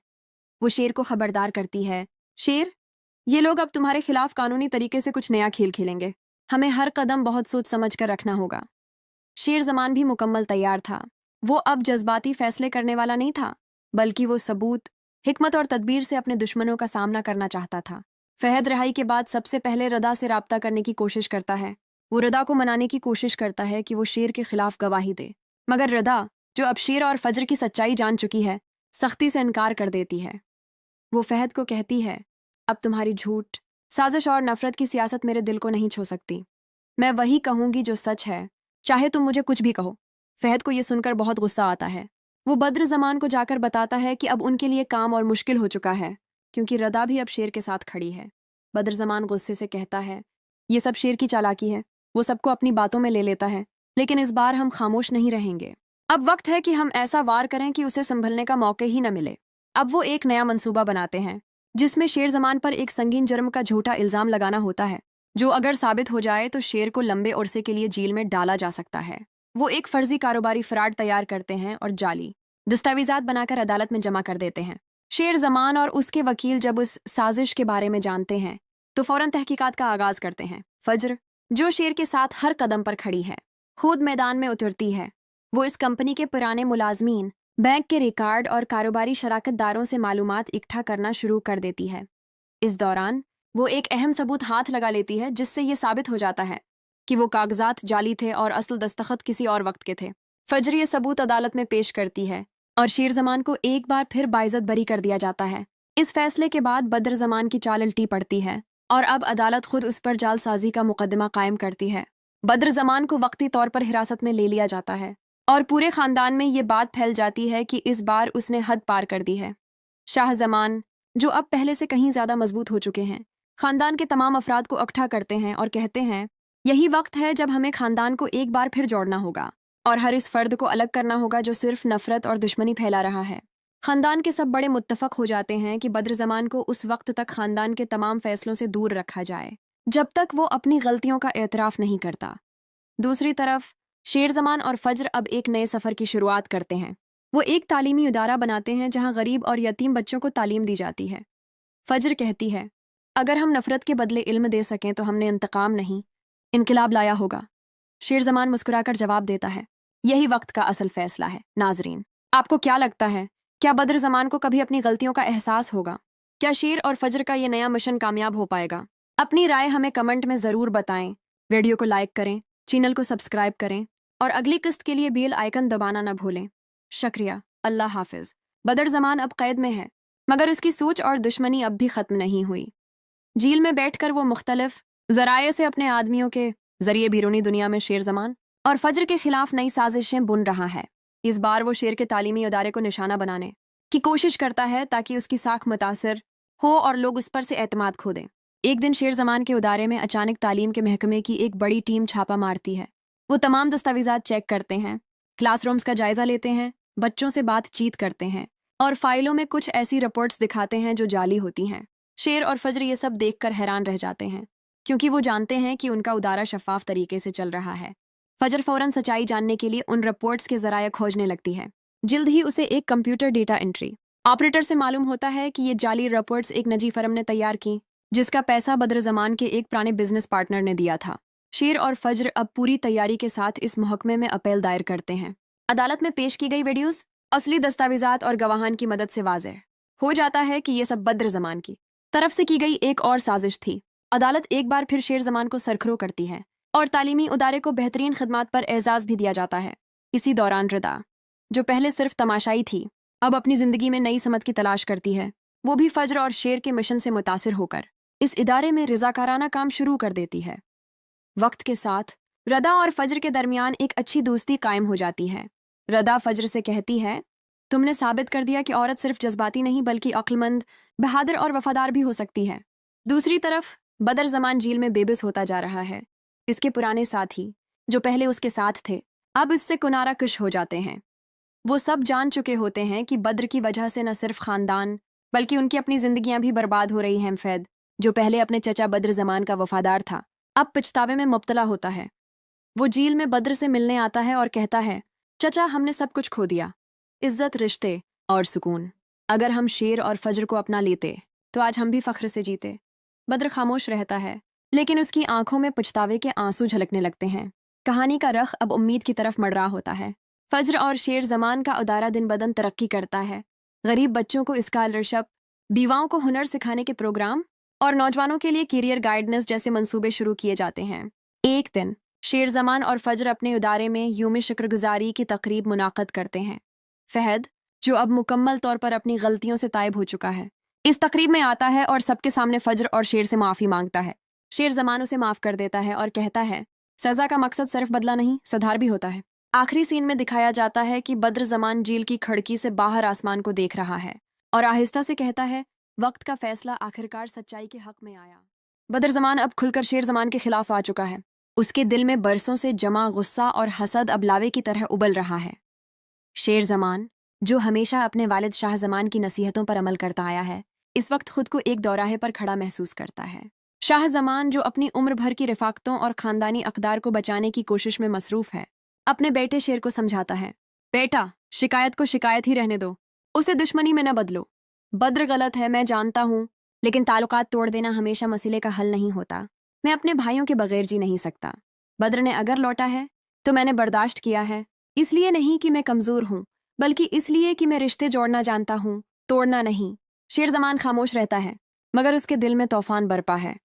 वो शेर को खबरदार करती है, शेर, ये लोग अब तुम्हारे खिलाफ कानूनी तरीके से कुछ नया खेल खेलेंगे। हमें हर कदम बहुत सोच समझ कर रखना होगा। शेर ज़मान भी मुकम्मल तैयार था। वो अब जज्बाती फैसले करने वाला नहीं था, बल्कि वो सबूत, हिकमत और तदबीर से अपने दुश्मनों का सामना करना चाहता था। फहद रिहाई के बाद सबसे पहले रदा से राब्ता करने की कोशिश करता है। वो रदा को मनाने की कोशिश करता है कि वो शेर के खिलाफ गवाही दे, मगर रदा, जो अब शेर और फज्र की सच्चाई जान चुकी है, सख्ती से इनकार कर देती है। वो फहद को कहती है, अब तुम्हारी झूठ, साजिश और नफरत की सियासत मेरे दिल को नहीं छू सकती। मैं वही कहूंगी जो सच है, चाहे तुम मुझे कुछ भी कहो। फहद को यह सुनकर बहुत गुस्सा आता है। वो बद्र ज़मान को जाकर बताता है कि अब उनके लिए काम और मुश्किल हो चुका है, क्योंकि रदा भी अब शेर के साथ खड़ी है। बद्र ज़मान गुस्से से कहता है, ये सब शेर की चालाकी है। वो सबको अपनी बातों में ले लेता है, लेकिन इस बार हम खामोश नहीं रहेंगे। अब वक्त है कि हम ऐसा वार करें कि उसे संभलने का मौके ही न मिले। अब वो एक नया मंसूबा बनाते हैं। जिसमें शेर जमान पर एक संगीन जुर्म का झूठा इल्जाम लगाना होता है, जो अगर साबित हो जाए तो शेर को लंबे अरसे के लिए जेल में डाला जा सकता है। वो एक फर्जी कारोबारी फ्रॉड तैयार करते हैं और जाली दस्तावेजात बनाकर अदालत में जमा कर देते हैं। शेर जमान और उसके वकील जब उस साजिश के बारे में जानते हैं तो फौरन तहकीकात का आगाज करते हैं। फज्र, जो शेर के साथ हर कदम पर खड़ी है, खुद मैदान में उतरती है। वो इस कंपनी के पुराने मुलाजमीन, बैंक के रिकॉर्ड और कारोबारी शराकतदारों से मालूमात इकट्ठा करना शुरू कर देती है। इस दौरान वो एक अहम सबूत हाथ लगा लेती है, जिससे ये साबित हो जाता है कि वो कागजात जाली थे और असल दस्तखत किसी और वक्त के थे। फज्र ये सबूत अदालत में पेश करती है और शेर जमान को एक बार फिर बाइज्जत बरी कर दिया जाता है। इस फैसले के बाद बद्र जमान की चाल उल्टी पड़ती है और अब अदालत खुद उस पर जालसाजी का मुकदमा कायम करती है। बद्र जमान को वक्ती तौर पर हिरासत में ले लिया जाता है और पूरे खानदान में ये बात फैल जाती है कि इस बार उसने हद पार कर दी है। शाह जमान, जो अब पहले से कहीं ज्यादा मजबूत हो चुके हैं, खानदान के तमाम अफराद को इकट्ठा करते हैं और कहते हैं, यही वक्त है जब हमें खानदान को एक बार फिर जोड़ना होगा और हर इस फर्द को अलग करना होगा जो सिर्फ नफरत और दुश्मनी फैला रहा है। खानदान के सब बड़े मुत्तफक हो जाते हैं कि बद्र जमान को उस वक्त तक खानदान के तमाम फैसलों से दूर रखा जाए जब तक वो अपनी गलतियों का एतराफ़ नहीं करता। दूसरी तरफ शेर जमान और फज्र अब एक नए सफ़र की शुरुआत करते हैं। वो एक तालीमी इदारा बनाते हैं जहां गरीब और यतीम बच्चों को तालीम दी जाती है। फज्र कहती है, अगर हम नफ़रत के बदले इल्म दे सकें तो हमने इंतकाम नहीं, इनकलाब लाया होगा। शेर जमान मुस्कुराकर जवाब देता है, यही वक्त का असल फैसला है। नाजरीन, आपको क्या लगता है, क्या बद्र जमान को कभी अपनी गलतियों का एहसास होगा? क्या शेर और फज्र का ये नया मिशन कामयाब हो पाएगा? अपनी राय हमें कमेंट में ज़रूर बताएं। वीडियो को लाइक करें, चैनल को सब्सक्राइब करें और अगली किस्त के लिए बेल आइकन दबाना न भूलें। शुक्रिया। अल्लाह हाफिज। बद्र जमान अब कैद में है, मगर उसकी सोच और दुश्मनी अब भी ख़त्म नहीं हुई। जेल में बैठकर वो मुख्तलिफ ज़राए से अपने आदमियों के जरिए बैरूनी दुनिया में शेर जमान और फज्र के खिलाफ नई साजिशें बुन रहा है। इस बार वो शेर के तालीमी इदारे को निशाना बनाने की कोशिश करता है ताकि उसकी साख मुतासर हो और लोग उस पर से एतमाद खो दें। एक दिन शेर जमान के उदारे में अचानक तालीम के महकमे की एक बड़ी टीम छापा मारती है। वो तमाम दस्तावेजात चेक करते हैं, क्लासरूम्स का जायजा लेते हैं, बच्चों से बातचीत करते हैं और फाइलों में कुछ ऐसी रिपोर्ट्स दिखाते हैं जो जाली होती हैं। शेर और फज्र ये सब देखकर हैरान रह जाते हैं, क्योंकि वो जानते हैं कि उनका उदारा शफाफ तरीके से चल रहा है। फज्र फौरन सच्चाई जानने के लिए उन रिपोर्ट्स के जराये खोजने लगती है। जल्द ही उसे एक कंप्यूटर डेटा एंट्री ऑपरेटर से मालूम होता है कि ये जाली रिपोर्ट्स एक निजी फर्म ने तैयार की, जिसका पैसा बद्र जमान के एक पुराने बिजनेस पार्टनर ने दिया था। शेर और फज्र अब पूरी तैयारी के साथ इस मुहकमे में अपील दायर करते हैं। अदालत में पेश की गई वीडियोस, असली दस्तावेजात और गवाहान की मदद से वाज़ेह हो जाता है कि ये सब बद्र जमान की तरफ से की गई एक और साजिश थी। अदालत एक बार फिर शेर जमान को सरखरो करती है और तालीमी उदारे को बेहतरीन खदमात पर एजाज़ भी दिया जाता है। इसी दौरान रिदा, जो पहले सिर्फ तमाशाई थी, अब अपनी ज़िंदगी में नई समत की तलाश करती है। वो भी फज्र और शेर के मिशन से मुतासिर होकर इस इदारे में रज़ाकाराना काम शुरू कर देती है। वक्त के साथ रदा और फज्र के दरमियान एक अच्छी दोस्ती कायम हो जाती है। रदा फज्र से कहती है, तुमने साबित कर दिया कि औरत सिर्फ जज्बाती नहीं बल्कि अक्लमंद, बहादुर और वफादार भी हो सकती है। दूसरी तरफ बद्र जमान जेल में बेबस होता जा रहा है। इसके पुराने साथी, जो पहले उसके साथ थे, अब इससे कुनारा कुश हो जाते हैं। वो सब जान चुके होते हैं कि बद्र की वजह से न सिर्फ खानदान बल्कि उनकी अपनी जिंदगियां भी बर्बाद हो रही हैं। फैद, जो पहले अपने चचा बद्र जमान का वफादार था, अब पछतावे में मुब्तला होता है। वो जेल में बद्र से मिलने आता है और कहता है, चचा, हमने सब कुछ खो दिया, इज्जत, रिश्ते और सुकून। अगर हम शेर और फज्र को अपना लेते तो आज हम भी फख्र से जीते। बद्र खामोश रहता है, लेकिन उसकी आंखों में पछतावे के आंसू झलकने लगते हैं। कहानी का रख अब उम्मीद की तरफ मड़ रहा होता है। फज्र और शेर जमान का उदारा दिन बदन तरक्की करता है। गरीब बच्चों को स्कॉलरशिप, बीवाओं को हुनर सिखाने के प्रोग्राम और नौजवानों के लिए करियर गाइडेंस जैसे मंसूबे शुरू किए जाते हैं। एक दिन शेर जमान और फज्र अपने उदारे में यूम शुक्रगुजारी की तकरीब मुनाक़द करते हैं। फहद, जो अब मुकम्मल तौर पर अपनी गलतियों से तायब हो चुका है, इस तकरीब में आता है और सबके सामने फज्र और शेर से माफ़ी मांगता है। शेर जमान उसे माफ़ कर देता है और कहता है, सज़ा का मकसद सिर्फ बदला नहीं, सुधार भी होता है। आखिरी सीन में दिखाया जाता है कि बद्र जमान जेल की खिड़की से बाहर आसमान को देख रहा है और आहिस्ता से कहता है, वक्त का फैसला आखिरकार सच्चाई के हक में आया। बद्र जमान अब खुलकर शेर जमान के खिलाफ आ चुका है। उसके दिल में बरसों से जमा गुस्सा और हसद अब लावे की तरह उबल रहा है। शेर जमान, जो हमेशा अपने वालिद शाह जमान की नसीहतों पर अमल करता आया है, इस वक्त खुद को एक दौराहे पर खड़ा महसूस करता है। शाह जमान, जो अपनी उम्र भर की रिफाकतों और खानदानी अकदार को बचाने की कोशिश में मसरूफ है, अपने बेटे शेर को समझाता है, बेटा, शिकायत को शिकायत ही रहने दो, उसे दुश्मनी में न बदलो। बद्र गलत है, मैं जानता हूँ, लेकिन ताल्लुकात तोड़ देना हमेशा मसले का हल नहीं होता। मैं अपने भाइयों के बगैर जी नहीं सकता। बद्र ने अगर लौटा है तो मैंने बर्दाश्त किया है, इसलिए नहीं कि मैं कमज़ोर हूँ, बल्कि इसलिए कि मैं रिश्ते जोड़ना जानता हूँ, तोड़ना नहीं। शेर जमान खामोश रहता है, मगर उसके दिल में तूफान बरपा है।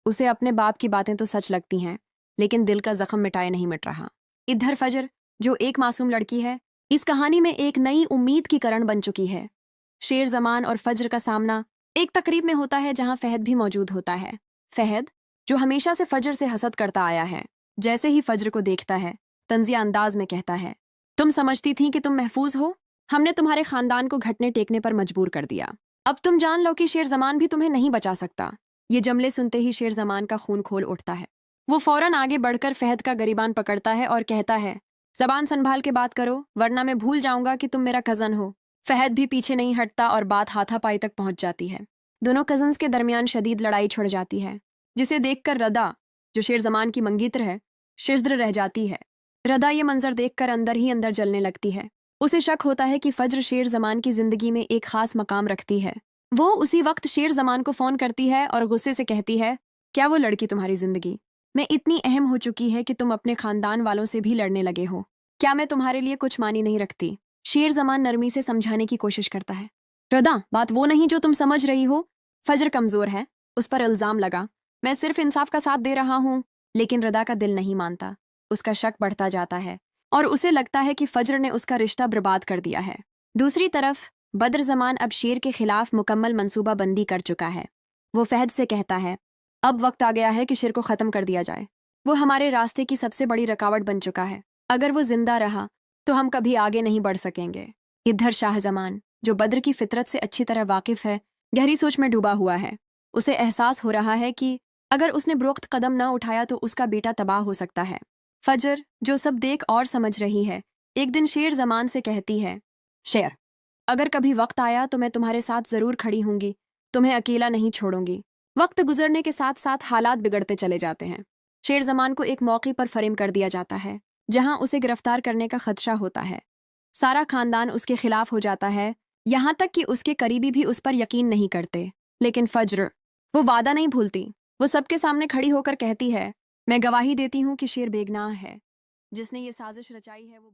उसे अपने बाप की बातें तो सच लगती हैं, लेकिन दिल का जख्म मिटाए नहीं मिट रहा। इधर फजर, जो एक मासूम लड़की है, इस कहानी में एक नई उम्मीद की करण बन चुकी है। शेर जमान और फजर का सामना एक तकरीब में होता है जहां फहद भी मौजूद होता है। फहद, जो हमेशा से फजर से हसद करता आया है, जैसे ही फजर को देखता है तंजिया अंदाज में कहता है, तुम समझती थी कि तुम महफूज हो, हमने तुम्हारे खानदान को घटने टेकने पर मजबूर कर दिया। अब तुम जान लो कि शेर जमान भी तुम्हें नहीं बचा सकता। ये जमले सुनते ही शेर जमान का खून खोल उठता है। वो फौरन आगे बढ़कर फहद का गरिबान पकड़ता है और कहता है, जबान संभाल के बात करो, वरना मैं भूल जाऊंगा कि तुम मेरा कजन हो। फहद भी पीछे नहीं हटता और बात हाथापाई तक पहुंच जाती है। दोनों कजन्स के दरमियान शदीद लड़ाई छिड़ जाती है, जिसे देखकर रदा, जो शेर जमान की मंगीतर है, शिज्र रह जाती है। रदा ये मंजर देखकर अंदर ही अंदर जलने लगती है। उसे शक होता है कि फज्र शेर जमान की जिंदगी में एक खास मकाम रखती है। वो उसी वक्त शेर जमान को फोन करती है और गुस्से से कहती है, क्या वो लड़की तुम्हारी जिंदगी में इतनी अहम हो चुकी है कि तुम अपने खानदान वालों से भी लड़ने लगे हो? क्या मैं तुम्हारे लिए कुछ मानी नहीं रखती? शेर जमान नरमी से समझाने की कोशिश करता है। रदा, बात वो नहीं जो तुम समझ रही हो। फज्र कमजोर है, उस पर इल्जाम लगा, मैं सिर्फ इंसाफ का साथ दे रहा हूँ। लेकिन रदा का दिल नहीं मानता। उसका शक बढ़ता जाता है और उसे लगता है कि फज्र ने उसका रिश्ता बर्बाद कर दिया है। दूसरी तरफ बद्र जमान अब शेर के खिलाफ मुकम्मल मंसूबा बंदी कर चुका है। वो फहद से कहता है, अब वक्त आ गया है कि शेर को ख़त्म कर दिया जाए। वो हमारे रास्ते की सबसे बड़ी रुकावट बन चुका है। अगर वो जिंदा रहा तो हम कभी आगे नहीं बढ़ सकेंगे। इधर शाह जमान, जो बद्र की फितरत से अच्छी तरह वाकिफ है, गहरी सोच में डूबा हुआ है। उसे एहसास हो रहा है कि अगर उसने बुरुख्त कदम न उठाया तो उसका बेटा तबाह हो सकता है। फजर, जो सब देख और समझ रही है, एक दिन शेर जमान से कहती है, शेर, अगर कभी वक्त आया तो मैं तुम्हारे साथ जरूर खड़ी हूंगी, तुम्हें अकेला नहीं छोड़ूंगी। वक्त गुजरने के साथ साथ हालात बिगड़ते चले जाते हैं। शेर जमान को एक मौके पर फरेम कर दिया जाता है जहां उसे गिरफ्तार करने का खदशा होता है। सारा खानदान उसके खिलाफ हो जाता है, यहाँ तक कि उसके करीबी भी उस पर यकीन नहीं करते। लेकिन फज्र, वो वादा नहीं भूलती। वो सबके सामने खड़ी होकर कहती है, मैं गवाही देती हूँ कि शेर बेगनाह है। जिसने ये साजिश रचाई है वो